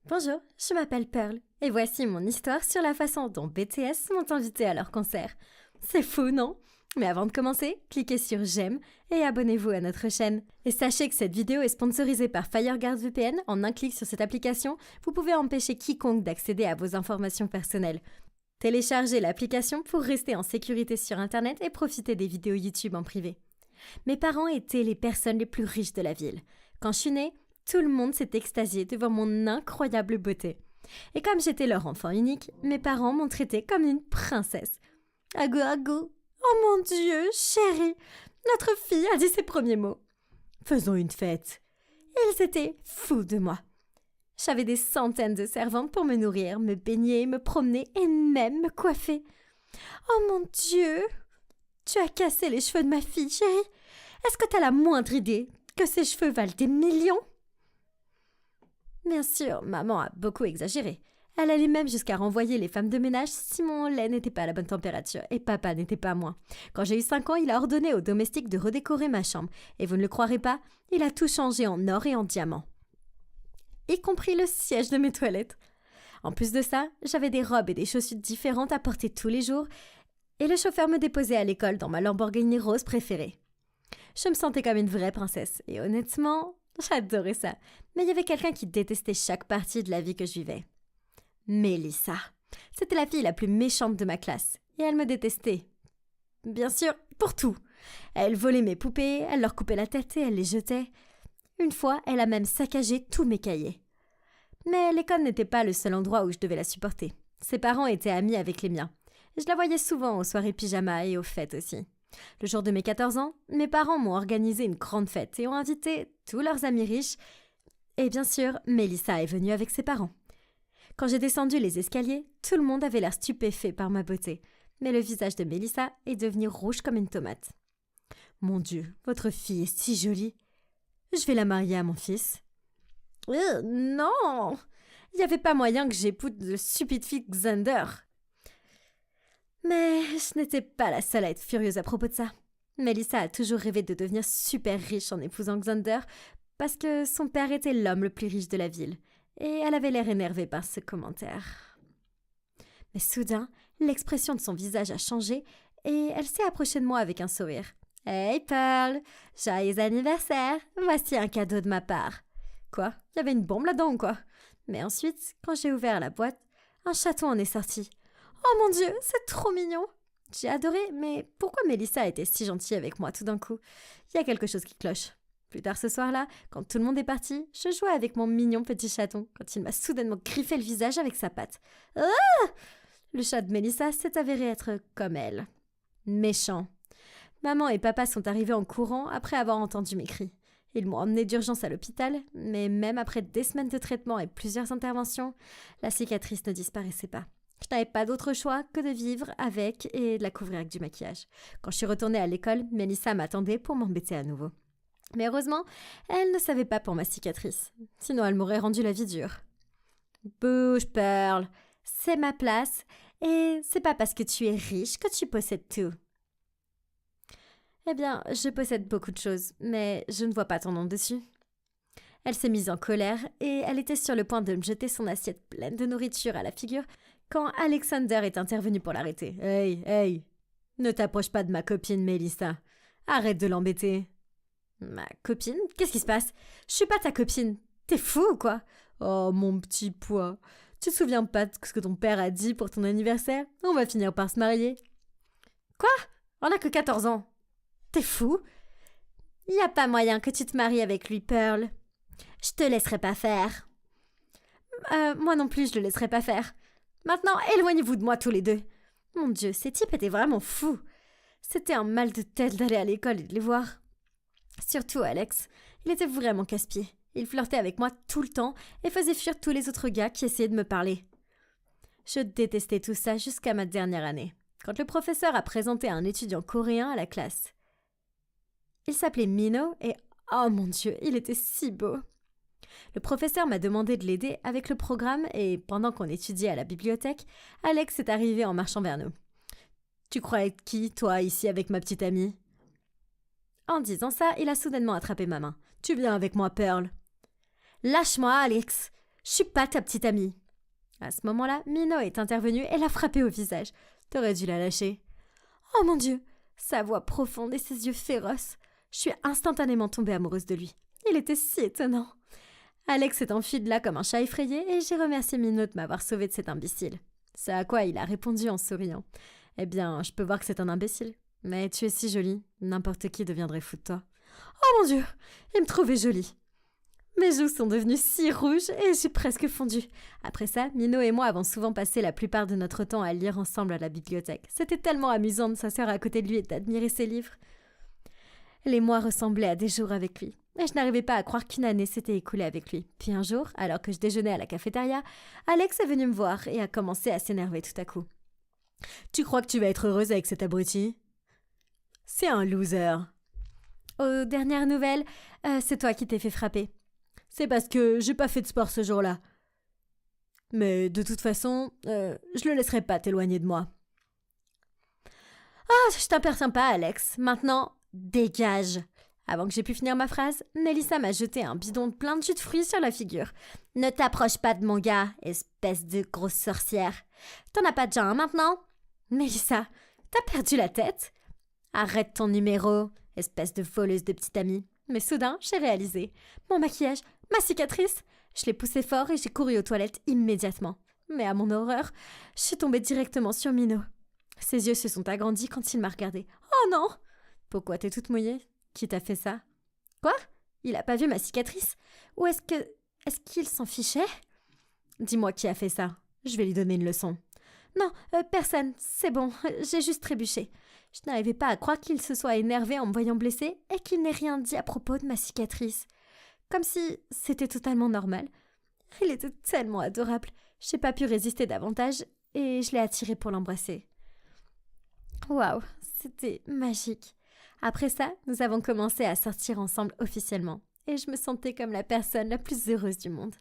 Bonjour, je m'appelle Pearl et voici mon histoire sur la façon dont BTS m'ont invité à leur concert. C'est fou, non? Mais avant de commencer, cliquez sur j'aime et abonnez-vous à notre chaîne. Et sachez que cette vidéo est sponsorisée par FireGuard VPN. En un clic sur cette application, vous pouvez empêcher quiconque d'accéder à vos informations personnelles. Téléchargez l'application pour rester en sécurité sur Internet et profiter des vidéos YouTube en privé. Mes parents étaient les personnes les plus riches de la ville. Quand je suis née, tout le monde s'est extasié devant mon incroyable beauté. Et comme j'étais leur enfant unique, mes parents m'ont traitée comme une princesse. Ago ago, oh mon Dieu, chérie, notre fille a dit ses premiers mots. Faisons une fête. Ils étaient fous de moi. J'avais des centaines de servantes pour me nourrir, me baigner, me promener et même me coiffer. Oh mon Dieu, tu as cassé les cheveux de ma fille, chérie. Est-ce que tu as la moindre idée que ses cheveux valent des millions? Bien sûr, maman a beaucoup exagéré. Elle allait même jusqu'à renvoyer les femmes de ménage si mon lait n'était pas à la bonne température et papa n'était pas moins. Quand j'ai eu 5 ans, il a ordonné aux domestiques de redécorer ma chambre. Et vous ne le croirez pas, il a tout changé en or et en diamant. Y compris le siège de mes toilettes. En plus de ça, j'avais des robes et des chaussures différentes à porter tous les jours et le chauffeur me déposait à l'école dans ma Lamborghini rose préférée. Je me sentais comme une vraie princesse et honnêtement, j'adorais ça. Mais il y avait quelqu'un qui détestait chaque partie de la vie que je vivais. Mélissa. C'était la fille la plus méchante de ma classe et elle me détestait. Bien sûr, pour tout. Elle volait mes poupées, elle leur coupait la tête et elle les jetait. Une fois, elle a même saccagé tous mes cahiers. Mais l'école n'était pas le seul endroit où je devais la supporter. Ses parents étaient amis avec les miens. Je la voyais souvent aux soirées pyjama et aux fêtes aussi. Le jour de mes 14 ans, mes parents m'ont organisé une grande fête et ont invité tous leurs amis riches. Et bien sûr, Mélissa est venue avec ses parents. Quand j'ai descendu les escaliers, tout le monde avait l'air stupéfait par ma beauté. Mais le visage de Mélissa est devenu rouge comme une tomate. « Mon Dieu, votre fille est si jolie. Je vais la marier à mon fils. » Non! Il n'y avait pas moyen que j'épouse le stupide fils Xander. Mais je n'étais pas la seule à être furieuse à propos de ça. Mélissa a toujours rêvé de devenir super riche en épousant Xander parce que son père était l'homme le plus riche de la ville et elle avait l'air énervée par ce commentaire. Mais soudain, l'expression de son visage a changé et elle s'est approchée de moi avec un sourire. « Hey Pearl, joyeux anniversaire, voici un cadeau de ma part. » Quoi? Il y avait une bombe là-dedans ou quoi? Mais ensuite, quand j'ai ouvert la boîte, un chaton en est sorti. Oh mon Dieu, c'est trop mignon! J'ai adoré, mais pourquoi Mélissa était si gentille avec moi tout d'un coup? Il y a quelque chose qui cloche. Plus tard ce soir-là, quand tout le monde est parti, je jouais avec mon mignon petit chaton quand il m'a soudainement griffé le visage avec sa patte. Ah! Le chat de Mélissa s'est avéré être comme elle. Méchant. Maman et papa sont arrivés en courant après avoir entendu mes cris. Ils m'ont emmené d'urgence à l'hôpital, mais même après des semaines de traitement et plusieurs interventions, la cicatrice ne disparaissait pas. Je n'avais pas d'autre choix que de vivre avec et de la couvrir avec du maquillage. Quand je suis retournée à l'école, Mélissa m'attendait pour m'embêter à nouveau. Mais heureusement, elle ne savait pas pour ma cicatrice. Sinon, elle m'aurait rendu la vie dure. Bouge, Pearl. C'est ma place et c'est pas parce que tu es riche que tu possèdes tout. Eh bien, je possède beaucoup de choses, mais je ne vois pas ton nom dessus. Elle s'est mise en colère et elle était sur le point de me jeter son assiette pleine de nourriture à la figure quand Alexander est intervenu pour l'arrêter. « Hey, ne t'approche pas de ma copine Mélissa. Arrête de l'embêter. »« Ma copine? Qu'est-ce qui se passe? Je suis pas ta copine. T'es fou ou quoi? Oh, mon petit pois. Tu te souviens pas de ce que ton père a dit pour ton anniversaire? On va finir par se marier. »« Quoi? On a que 14 ans. T'es fou? Il n'y a pas moyen que tu te maries avec lui, Pearl. Je te laisserai pas faire. » Moi non plus, je le laisserai pas faire. Maintenant, éloignez-vous de moi tous les deux. Mon Dieu, ces types étaient vraiment fous. C'était un mal de tête d'aller à l'école et de les voir. Surtout Alex, il était vraiment casse-pied. Il flirtait avec moi tout le temps et faisait fuir tous les autres gars qui essayaient de me parler. Je détestais tout ça jusqu'à ma dernière année, quand le professeur a présenté un étudiant coréen à la classe. Il s'appelait Mino et oh mon Dieu, il était si beau. Le professeur m'a demandé de l'aider avec le programme et pendant qu'on étudiait à la bibliothèque, Alex est arrivé en marchant vers nous. « Tu crois être qui, toi, ici avec ma petite amie ?» En disant ça, il a soudainement attrapé ma main. « Tu viens avec moi, Pearl. »« Lâche-moi, Alex. Je suis pas ta petite amie. » À ce moment-là, Minot est intervenue et l'a frappée au visage. T'aurais dû la lâcher. Oh mon Dieu! Sa voix profonde et ses yeux féroces. Je suis instantanément tombée amoureuse de lui. Il était si étonnant. Alex s'est enfui de là comme un chat effrayé et j'ai remercié Minot de m'avoir sauvée de cet imbécile. C'est à quoi il a répondu en souriant. Eh bien, je peux voir que c'est un imbécile. Mais tu es si jolie, n'importe qui deviendrait fou de toi. Oh mon Dieu! Il me trouvait jolie. Mes joues sont devenues si rouges et j'ai presque fondu. Après ça, Minot et moi avons souvent passé la plupart de notre temps à lire ensemble à la bibliothèque. C'était tellement amusant de s'asseoir à côté de lui et d'admirer ses livres. Les mois ressemblaient à des jours avec lui. Et je n'arrivais pas à croire qu'une année s'était écoulée avec lui. Puis un jour, alors que je déjeunais à la cafétéria, Alex est venu me voir et a commencé à s'énerver tout à coup. « Tu crois que tu vas être heureuse avec cet abruti ? C'est un loser. » Aux dernières nouvelles, c'est toi qui t'es fait frapper. C'est parce que j'ai pas fait de sport ce jour-là. Mais de toute façon, je le laisserai pas t'éloigner de moi. Ah, je t'appartiens pas, Alex. Maintenant, dégage. Avant que j'ai pu finir ma phrase, Nélissa m'a jeté un bidon plein de jus de fruits sur la figure. Ne t'approche pas de mon gars, espèce de grosse sorcière. T'en as pas déjà un maintenant? Nélissa, t'as perdu la tête? Arrête ton numéro, espèce de voleuse de petite amie. Mais soudain, j'ai réalisé. Mon maquillage, ma cicatrice. Je l'ai poussé fort et j'ai couru aux toilettes immédiatement. Mais à mon horreur, je suis tombée directement sur Minot. Ses yeux se sont agrandis quand il m'a regardée. Oh non! Pourquoi t'es toute mouillée? Qui t'a fait ça? Quoi? Il a pas vu ma cicatrice? Ou est-ce qu'il s'en fichait? Dis-moi qui a fait ça. Je vais lui donner une leçon. Non, personne. C'est bon, j'ai juste trébuché. Je n'arrivais pas à croire qu'il se soit énervé en me voyant blessée et qu'il n'ait rien dit à propos de ma cicatrice. Comme si c'était totalement normal. Il était tellement adorable. J'ai pas pu résister davantage et je l'ai attiré pour l'embrasser. Waouh, c'était magique. Après ça, nous avons commencé à sortir ensemble officiellement. Et je me sentais comme la personne la plus heureuse du monde.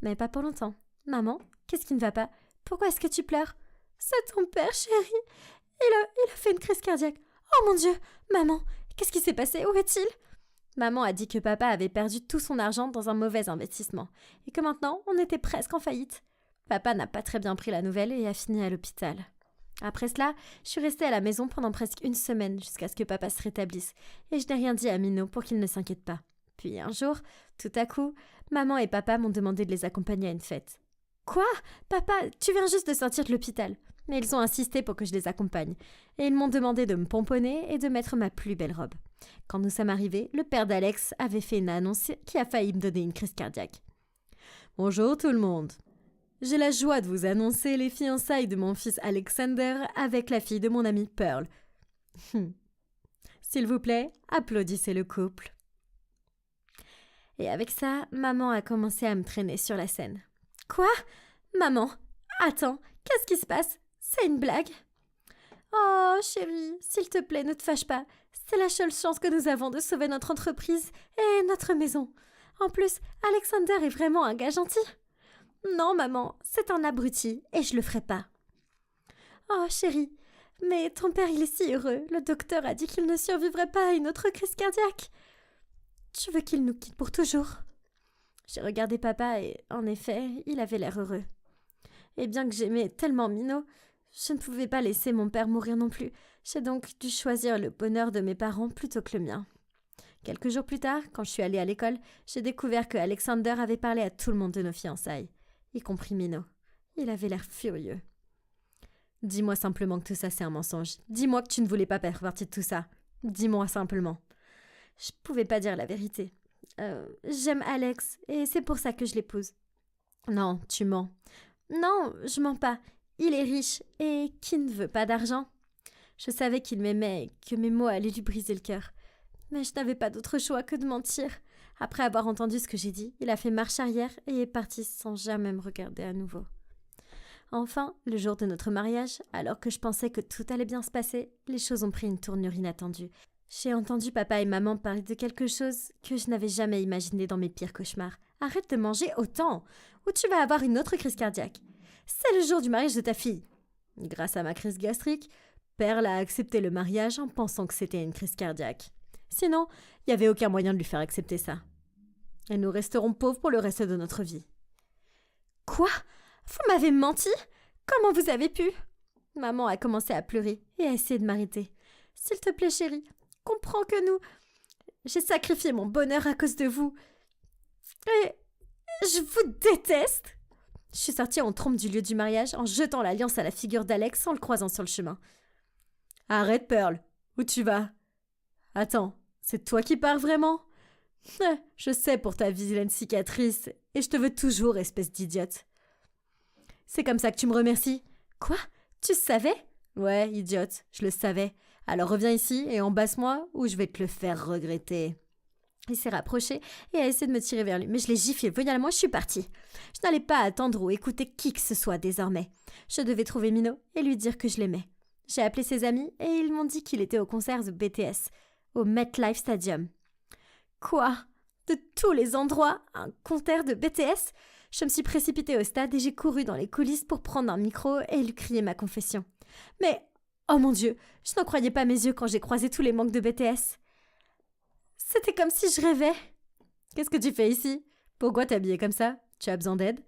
Mais pas pour longtemps. Maman, qu'est-ce qui ne va pas? Pourquoi est-ce que tu pleures? C'est ton père, chérie. Il a fait une crise cardiaque. Oh mon Dieu! Maman, qu'est-ce qui s'est passé? Où est-il? Maman a dit que papa avait perdu tout son argent dans un mauvais investissement. Et que maintenant, on était presque en faillite. Papa n'a pas très bien pris la nouvelle et a fini à l'hôpital. Après cela, je suis restée à la maison pendant presque une semaine jusqu'à ce que papa se rétablisse. Et je n'ai rien dit à Minot pour qu'il ne s'inquiète pas. Puis un jour, tout à coup, maman et papa m'ont demandé de les accompagner à une fête. Quoi? Papa, tu viens juste de sortir de l'hôpital. Mais ils ont insisté pour que je les accompagne. Et ils m'ont demandé de me pomponner et de mettre ma plus belle robe. Quand nous sommes arrivés, le père d'Alex avait fait une annonce qui a failli me donner une crise cardiaque. « Bonjour tout le monde. J'ai la joie de vous annoncer les fiançailles de mon fils Alexander avec la fille de mon ami Pearl. S'il vous plaît, applaudissez le couple. » Et avec ça, maman a commencé à me traîner sur la scène. « Quoi? Maman, attends, qu'est-ce qui se passe? C'est une blague? » Oh, chérie, s'il te plaît, ne te fâche pas. C'est la seule chance que nous avons de sauver notre entreprise et notre maison. En plus, Alexander est vraiment un gars gentil. Non, maman, c'est un abruti et je le ferai pas. Oh, chérie, mais ton père, il est si heureux. Le docteur a dit qu'il ne survivrait pas à une autre crise cardiaque. Tu veux qu'il nous quitte pour toujours? J'ai regardé papa et, en effet, il avait l'air heureux. Et bien que j'aimais tellement Minot, je ne pouvais pas laisser mon père mourir non plus. J'ai donc dû choisir le bonheur de mes parents plutôt que le mien. Quelques jours plus tard, quand je suis allée à l'école, j'ai découvert que Alexander avait parlé à tout le monde de nos fiançailles, y compris Minot. Il avait l'air furieux. « Dis-moi simplement que tout ça c'est un mensonge. Dis-moi que tu ne voulais pas faire partie de tout ça. Dis-moi simplement. » Je pouvais pas dire la vérité. J'aime Alex et c'est pour ça que je l'épouse. Non, tu mens. Non, je mens pas. Il est riche et qui ne veut pas d'argent? Je savais qu'il m'aimait et que mes mots allaient lui briser le cœur. Mais je n'avais pas d'autre choix que de mentir. Après avoir entendu ce que j'ai dit, il a fait marche arrière et est parti sans jamais me regarder à nouveau. Enfin, le jour de notre mariage, alors que je pensais que tout allait bien se passer, les choses ont pris une tournure inattendue. J'ai entendu papa et maman parler de quelque chose que je n'avais jamais imaginé dans mes pires cauchemars. Arrête de manger autant, ou tu vas avoir une autre crise cardiaque. C'est le jour du mariage de ta fille. Grâce à ma crise gastrique, Pearl a accepté le mariage en pensant que c'était une crise cardiaque. Sinon, il n'y avait aucun moyen de lui faire accepter ça. Et nous resterons pauvres pour le reste de notre vie. Quoi? Vous m'avez menti? Comment vous avez pu? Maman a commencé à pleurer et à essayer de m'arrêter. S'il te plaît, chérie, comprends que j'ai sacrifié mon bonheur à cause de vous. Et je vous déteste. Je suis sortie en trompe du lieu du mariage en jetant l'alliance à la figure d'Alex en le croisant sur le chemin. Arrête, Pearl. Où tu vas? Attends, c'est toi qui pars vraiment? Je sais pour ta vilaine cicatrice et je te veux toujours, espèce d'idiote. C'est comme ça que tu me remercies? Quoi? Tu savais? Ouais, idiote, je le savais. Alors reviens ici et embrasse-moi ou je vais te le faire regretter. Il s'est rapproché et a essayé de me tirer vers lui, mais je l'ai giflé violemment et je suis partie. Je n'allais pas attendre ou écouter qui que ce soit désormais. Je devais trouver Mino et lui dire que je l'aimais. J'ai appelé ses amis et ils m'ont dit qu'il était au concert de BTS, au MetLife Stadium. Quoi? De tous les endroits, un concert de BTS? Je me suis précipitée au stade et j'ai couru dans les coulisses pour prendre un micro et lui crier ma confession. Mais, oh mon Dieu, je n'en croyais pas mes yeux quand j'ai croisé tous les membres de BTS. C'était comme si je rêvais. Qu'est-ce que tu fais ici? Pourquoi t'habiller comme ça? Tu as besoin d'aide?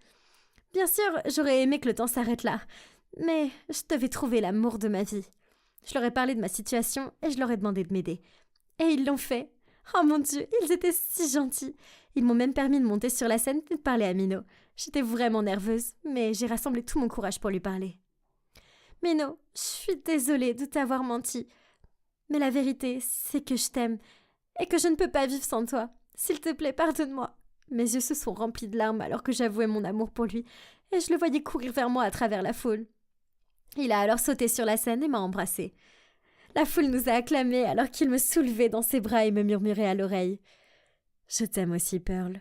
Bien sûr, j'aurais aimé que le temps s'arrête là, mais je devais trouver l'amour de ma vie. Je leur ai parlé de ma situation et je leur ai demandé de m'aider. Et ils l'ont fait. Oh mon Dieu, ils étaient si gentils. Ils m'ont même permis de monter sur la scène et de parler à Mino. J'étais vraiment nerveuse, mais j'ai rassemblé tout mon courage pour lui parler. Mino, je suis désolée de t'avoir menti. Mais la vérité, c'est que je t'aime et que je ne peux pas vivre sans toi. S'il te plaît, pardonne-moi. Mes yeux se sont remplis de larmes alors que j'avouais mon amour pour lui et je le voyais courir vers moi à travers la foule. Il a alors sauté sur la scène et m'a embrassée. La foule nous a acclamés alors qu'il me soulevait dans ses bras et me murmurait à l'oreille. « Je t'aime aussi, Pearl.